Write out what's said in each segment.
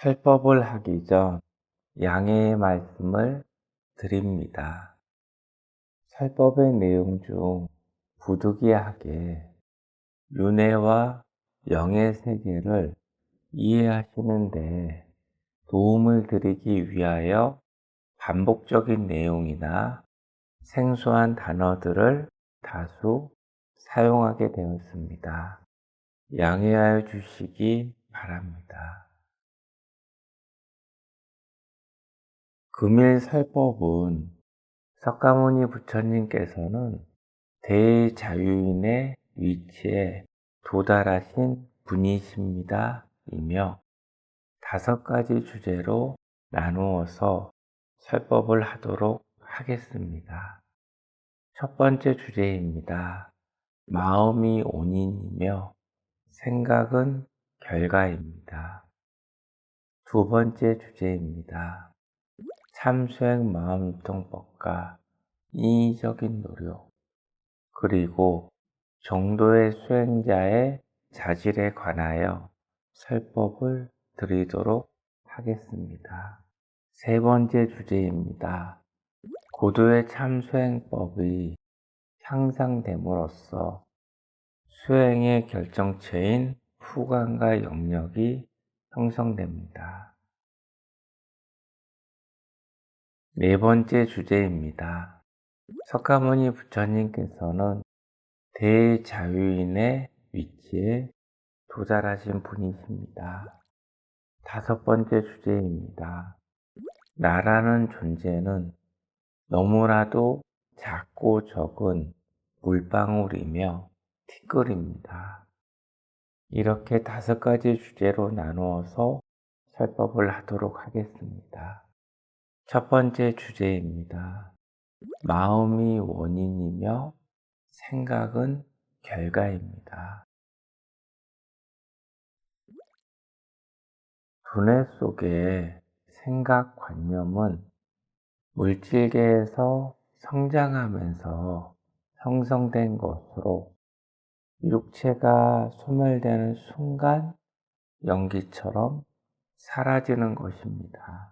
살법을 하기 전 양해의 말씀을 드립니다. 살법의 내용 중 부득이하게 윤회와 영의 세계를 이해하시는 데 도움을 드리기 위하여 반복적인 내용이나 생소한 단어들을 다수 사용하게 되었습니다. 양해하여 주시기 바랍니다. 금일살법은 석가모니 부처님께서는 대자유인의 위치에 도달하신 분이십니다. 이며 5가지 주제로 나누어서 설법을 하도록 하겠습니다. 첫 번째 주제입니다. 마음이 원인이며 생각은 결과입니다. 두 번째 주제입니다. 참수행 마음유통법과 인위적인 노력, 그리고 정도의 수행자의 자질에 관하여 설법을 드리도록 하겠습니다. 세 번째 주제입니다. 고도의 참수행법이 향상됨으로써 수행의 결정체인 후관과 영역이 형성됩니다. 네 번째 주제입니다. 석가모니 부처님께서는 대자유인의 위치에 도달하신 분이십니다. 다섯 번째 주제입니다. 나라는 존재는 너무나도 작고 적은 물방울이며 티끌입니다. 이렇게 5가지 주제로 나누어서 설법을 하도록 하겠습니다. 첫 번째 주제입니다. 마음이 원인이며 생각은 결과입니다. 두뇌 속의 생각관념은 물질계에서 성장하면서 형성된 것으로 육체가 소멸되는 순간 연기처럼 사라지는 것입니다.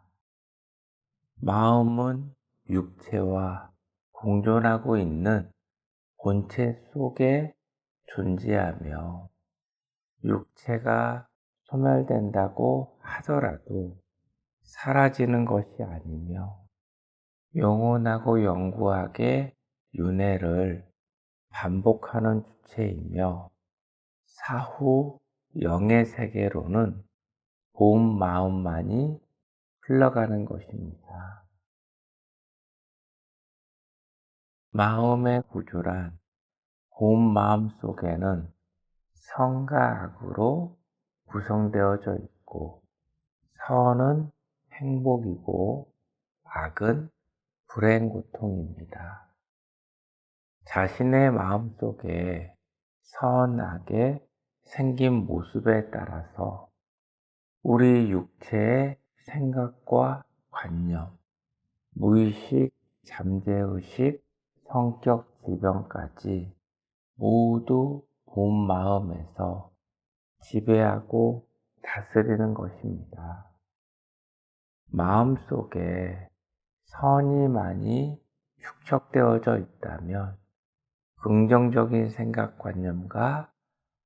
마음은 육체와 공존하고 있는 본체 속에 존재하며 육체가 소멸된다고 하더라도 사라지는 것이 아니며 영원하고 영구하게 윤회를 반복하는 주체이며 사후 영의 세계로는 본 마음만이 흘러가는 것입니다. 마음의 구조란 본 마음 속에는 선과 악으로 구성되어져 있고 선은 행복이고 악은 불행 고통입니다. 자신의 마음 속에 선악의 생긴 모습에 따라서 우리 육체의 생각과 관념, 무의식, 잠재의식, 성격 질병까지 모두 본 마음에서 지배하고 다스리는 것입니다. 마음 속에 선이 많이 축적되어져 있다면 긍정적인 생각관념과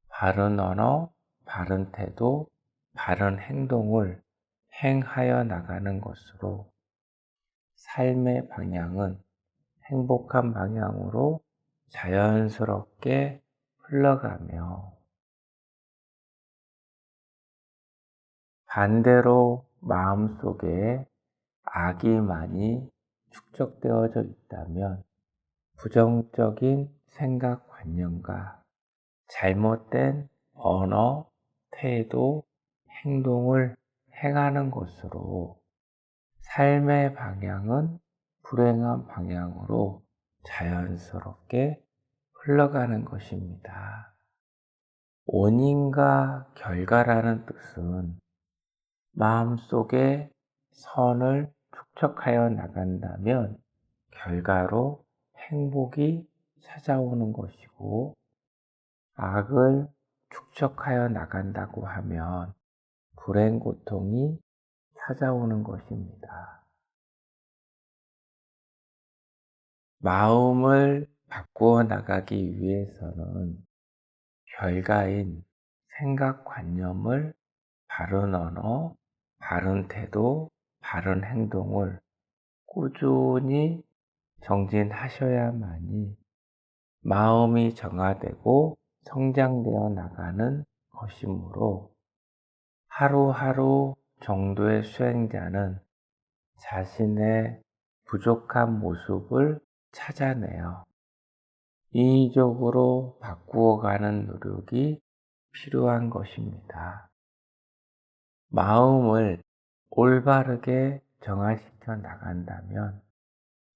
바른 언어, 바른 태도, 바른 행동을 행하여 나가는 것으로 삶의 방향은 행복한 방향으로 자연스럽게 흘러가며 반대로 마음속에 악이 많이 축적되어져 있다면 부정적인 생각관념과 잘못된 언어, 태도, 행동을 행하는 것으로 삶의 방향은 불행한 방향으로 자연스럽게 흘러가는 것입니다. 원인과 결과라는 뜻은 마음속에 선을 축적하여 나간다면 결과로 행복이 찾아오는 것이고 악을 축적하여 나간다고 하면 불행 고통이 찾아오는 것입니다. 마음을 바꾸어 나가기 위해서는 결과인 생각관념을 바른 언어, 바른 태도, 바른 행동을 꾸준히 정진하셔야만이 마음이 정화되고 성장되어 나가는 것이므로 하루하루 정도의 수행자는 자신의 부족한 모습을 찾아내어 인위적으로 바꾸어가는 노력이 필요한 것입니다. 마음을 올바르게 정화시켜 나간다면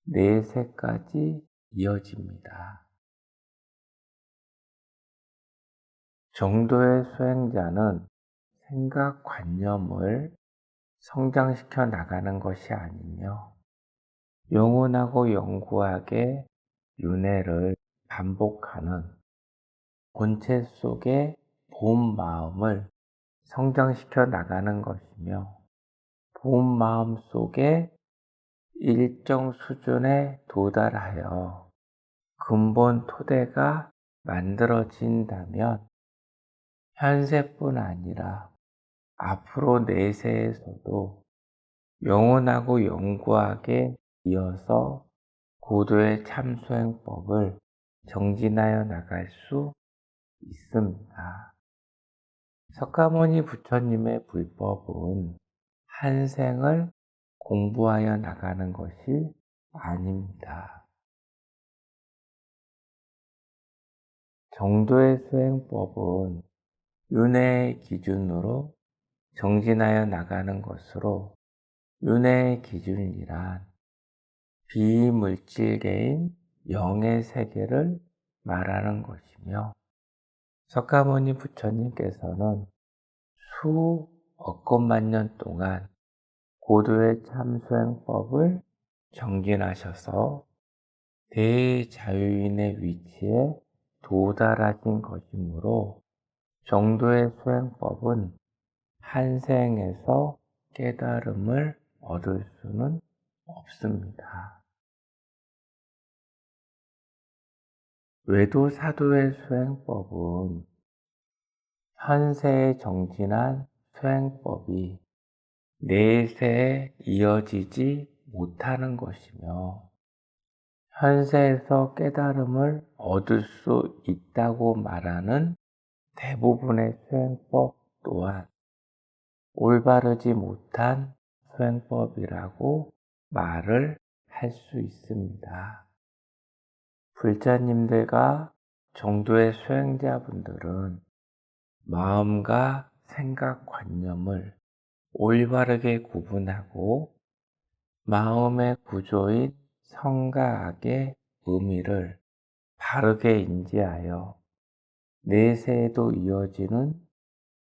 내세까지 이어집니다. 정도의 수행자는 생각관념을 성장시켜 나가는 것이 아니며 영원하고 영구하게 윤회를 반복하는 본체 속의 본 마음을 성장시켜 나가는 것이며 본 마음 속에 일정 수준에 도달하여 근본 토대가 만들어진다면 현세뿐 아니라 앞으로 내세에서도 영원하고 영구하게 이어서 고도의 참수행법을 정진하여 나갈 수 있습니다. 석가모니 부처님의 불법은 한 생을 공부하여 나가는 것이 아닙니다. 정도의 수행법은 윤회의 기준으로 정진하여 나가는 것으로 윤회의 기준이란 비물질계인 영의 세계를 말하는 것이며 석가모니 부처님께서는 수억건만 년 동안 고도의 참수행법을 정진하셔서 대자유인의 위치에 도달하신 것이므로 정도의 수행법은 한 생에서 깨달음을 얻을 수는 없습니다. 외도 사도의 수행법은 현세에 정진한 수행법이 내세에 이어지지 못하는 것이며 현세에서 깨달음을 얻을 수 있다고 말하는 대부분의 수행법 또한 올바르지 못한 수행법이라고 말을 할 수 있습니다. 불자님들과 정도의 수행자분들은 마음과 생각관념을 올바르게 구분하고 마음의 구조인 성과 악의 의미를 바르게 인지하여 내세에도 이어지는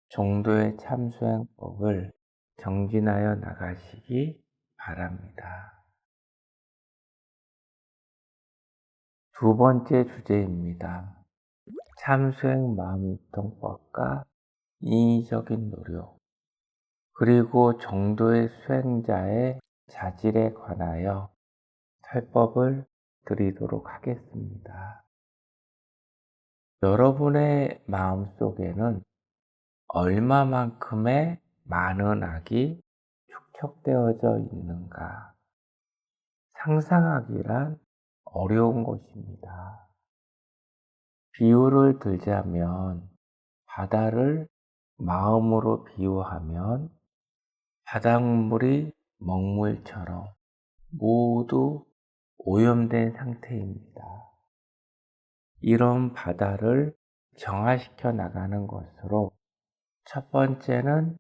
정도의 참수행법을 정진하여 나가시기 바랍니다. 두 번째 주제입니다. 참수행 마음유통법과 인위적인 노력, 그리고 정도의 수행자의 자질에 관하여 설법을 드리도록 하겠습니다. 여러분의 마음속에는 얼마만큼의 많은 악이 축적되어져 있는가? 상상하기란 어려운 것입니다. 비유를 들자면 바다를 마음으로 비유하면 바닷물이 먹물처럼 모두 오염된 상태입니다. 이런 바다를 정화시켜 나가는 것으로 첫 번째는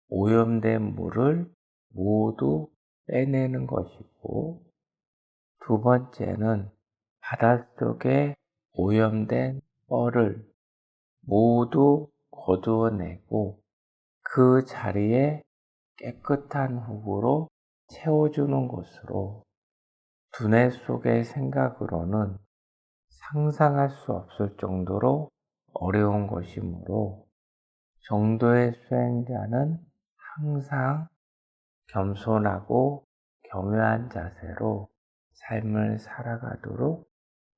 오염된 물을 모두 빼내는 것이고, 두 번째는 바닷속에 오염된 뻘을 모두 거두어내고 그 자리에 깨끗한 흙으로 채워주는 것으로 두뇌 속의 생각으로는 상상할 수 없을 정도로 어려운 것이므로 정도의 수행자는 항상 겸손하고 겸허한 자세로 삶을 살아가도록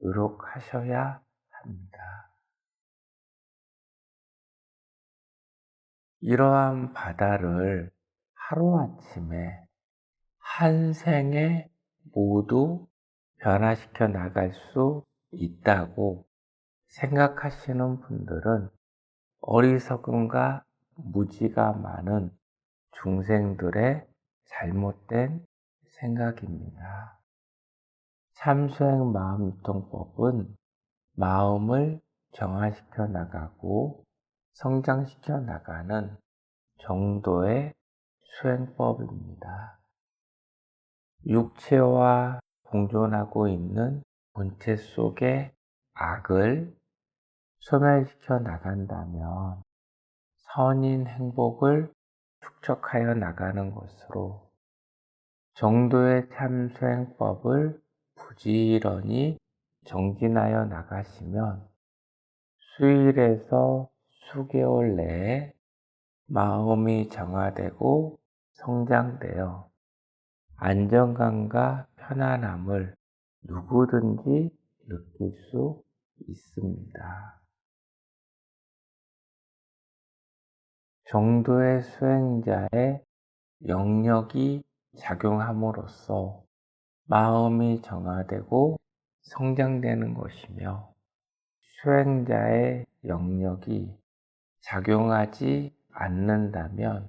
노력하셔야 합니다. 이러한 바다를 하루아침에 한 생에 모두 변화시켜 나갈 수 있다고 생각하시는 분들은 어리석음과 무지가 많은 중생들의 잘못된 생각입니다. 참수행 마음유통법은 마음을 정화시켜 나가고 성장시켜 나가는 정도의 수행법입니다. 육체와 공존하고 있는 본체 속의 악을 소멸시켜 나간다면 선인 행복을 축적하여 나가는 것으로 정도의 참수행법을 부지런히 정진하여 나가시면 수일에서 수개월 내에 마음이 정화되고 성장되어 안정감과 편안함을 누구든지 느낄 수 있습니다. 정도의 수행자의 영역이 작용함으로써 마음이 정화되고 성장되는 것이며 수행자의 영역이 작용하지 않는다면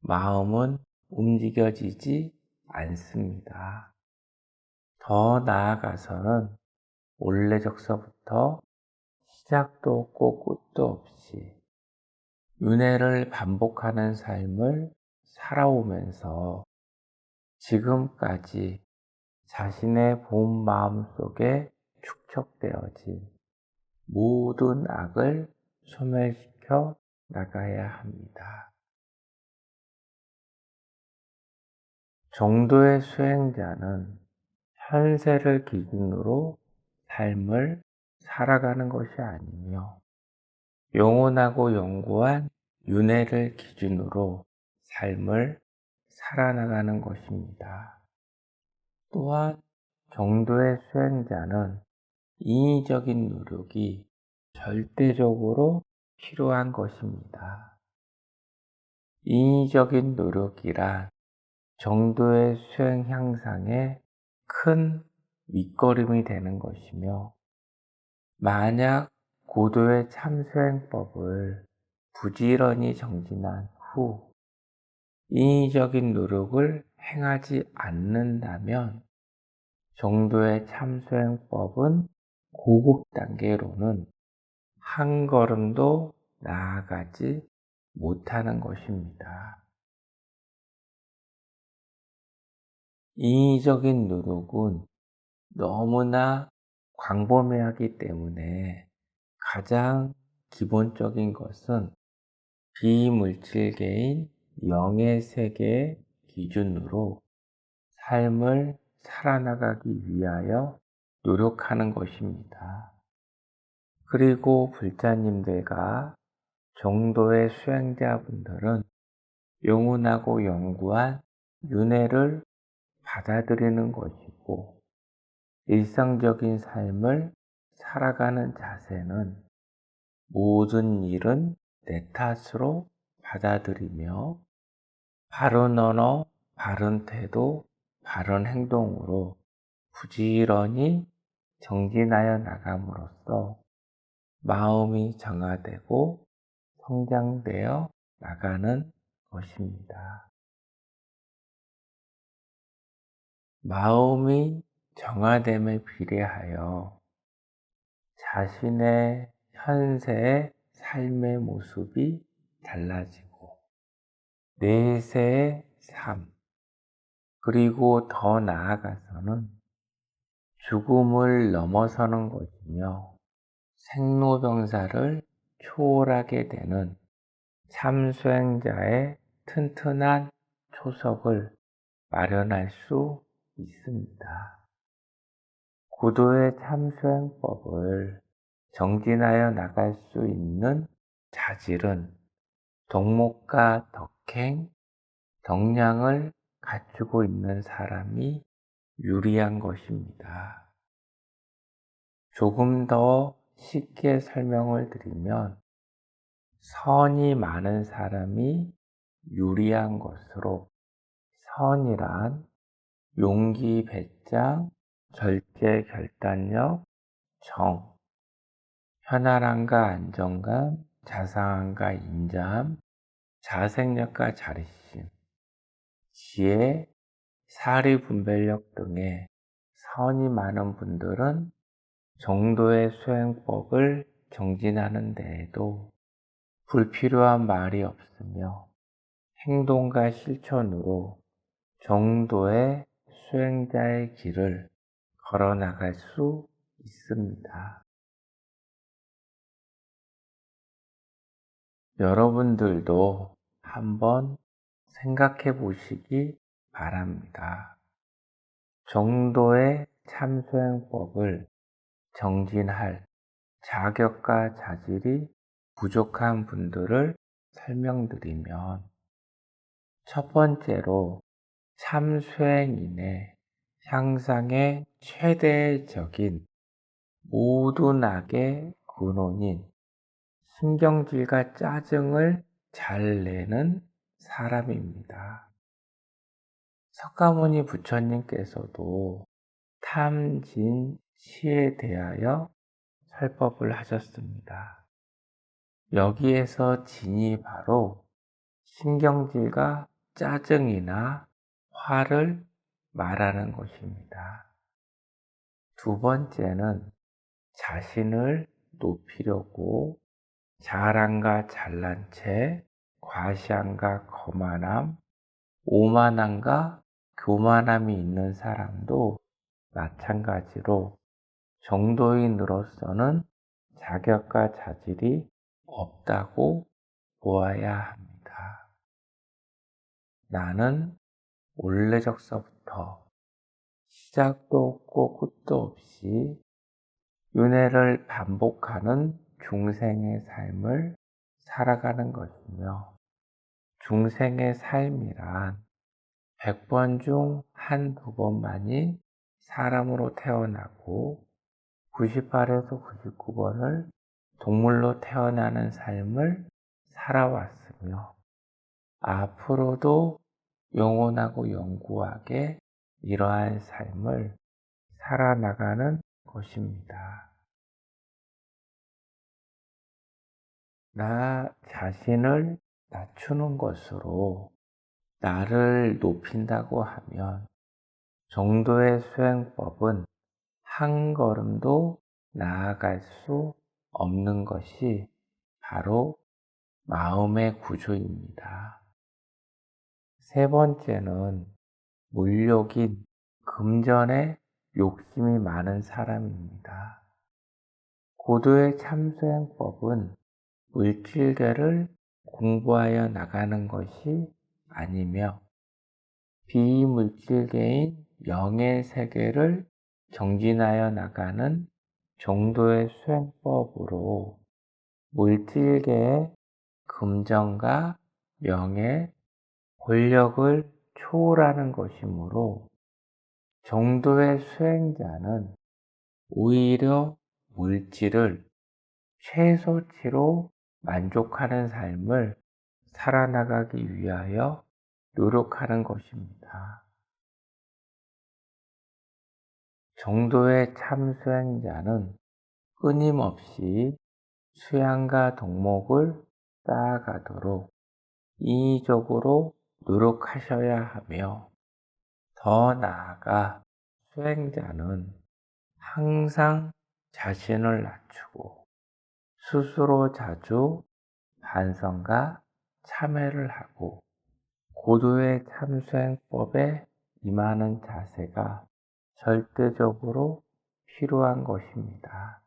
마음은 움직여지지 않습니다. 더 나아가서는 원래적서부터 시작도 없고 끝도 없이 윤회를 반복하는 삶을 살아오면서 지금까지 자신의 본 마음 속에 축적되어진 모든 악을 소멸시켜 나가야 합니다. 정도의 수행자는 현세를 기준으로 삶을 살아가는 것이 아니며 영원하고 영구한 윤회를 기준으로 삶을 살아나가는 것입니다. 또한 정도의 수행자는 인위적인 노력이 절대적으로 필요한 것입니다. 인위적인 노력이란 정도의 수행 향상에 큰 밑거름이 되는 것이며 만약 고도의 참수행법을 부지런히 정진한 후 인위적인 노력을 행하지 않는다면 정도의 참수행법은 고급 단계로는 한 걸음도 나아가지 못하는 것입니다. 인위적인 노력은 너무나 광범위하기 때문에 가장 기본적인 것은 비물질계인 영의 세계의 기준으로 삶을 살아나가기 위하여 노력하는 것입니다. 그리고 불자님들과 정도의 수행자분들은 영원하고 영구한 윤회를 받아들이는 것이고 일상적인 삶을 살아가는 자세는 모든 일은 내 탓으로 받아들이며 바른 언어, 바른 태도, 바른 행동으로 부지런히 정진하여 나감으로써 마음이 정화되고 성장되어 나가는 것입니다. 마음이 정화됨에 비례하여 자신의 현세의 삶의 모습이 달라지고 내세의 삶, 그리고 더 나아가서는 죽음을 넘어서는 것이며 생로병사를 초월하게 되는 참수행자의 튼튼한 초석을 마련할 수 있습니다. 고도의 참수행법을 정진하여 나갈 수 있는 자질은 덕목과 덕행, 덕량을 갖추고 있는 사람이 유리한 것입니다. 조금 더 쉽게 설명을 드리면 선이 많은 사람이 유리한 것으로, 선이란 용기, 배짱, 절제, 결단력, 정, 편안함과 안정감, 자상함과 인자함, 자생력과 자립심, 지혜, 사리 분별력 등의 선이 많은 분들은 정도의 수행법을 정진하는 데에도 불필요한 말이 없으며 행동과 실천으로 정도의 수행자의 길을 걸어 나갈 수 있습니다. 여러분들도 한번 생각해 보시기 바랍니다. 정도의 참수행법을 정진할 자격과 자질이 부족한 분들을 설명드리면, 첫 번째로 참수행인의 향상의 최대적인 모든 악의 근원인 신경질과 짜증을 잘 내는 사람입니다. 석가모니 부처님께서도 탐진치에 대하여 설법을 하셨습니다. 여기에서 진이 바로 신경질과 짜증이나 화를 말하는 것입니다. 두 번째는 자신을 높이려고 자랑과 잘난 채, 과시함과 거만함, 오만함과 교만함이 있는 사람도 마찬가지로 정도인으로서는 자격과 자질이 없다고 보아야 합니다. 나는 원래적서부터 시작도 없고 끝도 없이 윤회를 반복하는 중생의 삶을 살아가는 것이며, 중생의 삶이란 100번 중 한두 번만이 사람으로 태어나고 98에서 99번을 동물로 태어나는 삶을 살아왔으며, 앞으로도 영원하고 영구하게 이러한 삶을 살아나가는 것입니다. 나 자신을 낮추는 것으로 나를 높인다고 하면 정도의 수행법은 한 걸음도 나아갈 수 없는 것이 바로 마음의 구조입니다. 세 번째는 물욕인 금전에 욕심이 많은 사람입니다. 고도의 참수행법은 물질계를 공부하여 나가는 것이 아니며 비물질계인 영의 세계를 정진하여 나가는 정도의 수행법으로 물질계의 금전과 명예, 권력을 초월하는 것이므로, 정도의 수행자는 오히려 물질을 최소치로 만족하는 삶을 살아나가기 위하여 노력하는 것입니다. 정도의 참수행자는 끊임없이 수양과 덕목을 쌓아가도록 인위적으로 노력하셔야 하며, 더 나아가 수행자는 항상 자신을 낮추고 스스로 자주 반성과 참회를 하고 고도의 참수행법에 임하는 자세가 절대적으로 필요한 것입니다.